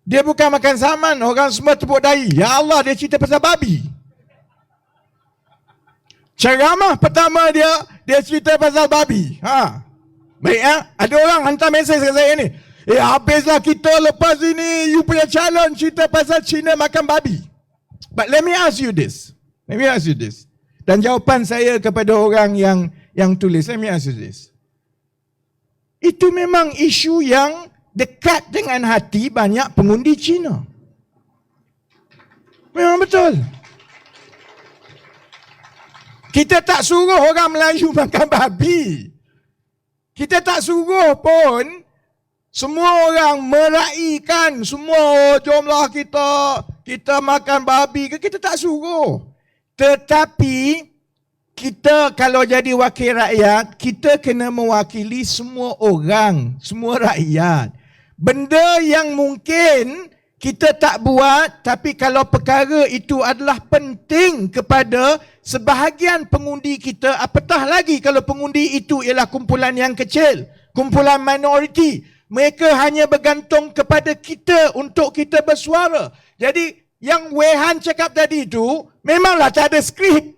Dia bukan makan saman, orang semua tepuk dahi. Ya Allah, dia cerita pasal babi. Ceramah pertama dia cerita pasal babi. Baik ada orang hantar mesej ke saya ni. Habislah kita lepas ini, you punya calon cerita pasal Cina makan babi. But let me ask you this. Dan jawapan saya kepada orang yang tulis, let me ask you this. Itu memang isu yang dekat dengan hati banyak pengundi Cina. Memang betul. Kita tak suruh orang Melayu makan babi. Kita tak suruh pun semua orang meraihkan semua, jomlah kita makan babi. Kita tak suruh. Tetapi kita kalau jadi wakil rakyat, kita kena mewakili semua orang, semua rakyat. Benda yang mungkin kita tak buat, tapi kalau perkara itu adalah penting kepada sebahagian pengundi kita, apatah lagi kalau pengundi itu ialah kumpulan yang kecil, kumpulan minoriti. Mereka hanya bergantung kepada kita untuk kita bersuara. Jadi yang Wehan cakap tadi itu memanglah tak ada skrip.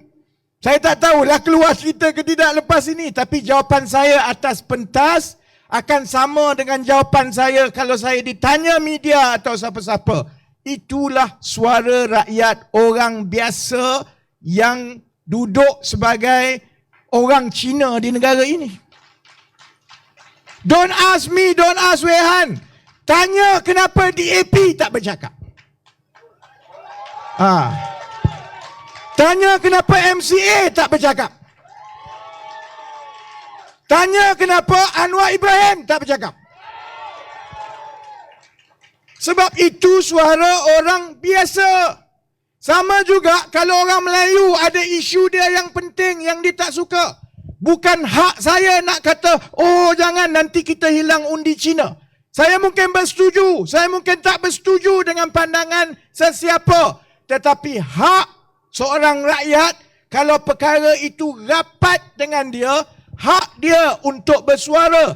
Saya tak tahulah keluar cerita ke tidak lepas ini, tapi jawapan saya atas pentas akan sama dengan jawapan saya kalau saya ditanya media atau siapa-siapa. Itulah suara rakyat orang biasa yang duduk sebagai orang Cina di negara ini. Don't ask me, don't ask Wehan. Tanya kenapa DAP tak bercakap. Tanya kenapa MCA tak bercakap. Tanya kenapa Anwar Ibrahim tak bercakap. Sebab itu suara orang biasa. Sama juga kalau orang Melayu ada isu dia yang penting yang dia tak suka. Bukan hak saya nak kata, oh jangan nanti kita hilang undi Cina. Saya mungkin bersetuju, saya mungkin tak bersetuju dengan pandangan sesiapa. Tetapi hak seorang rakyat, kalau perkara itu rapat dengan dia, hak dia untuk bersuara.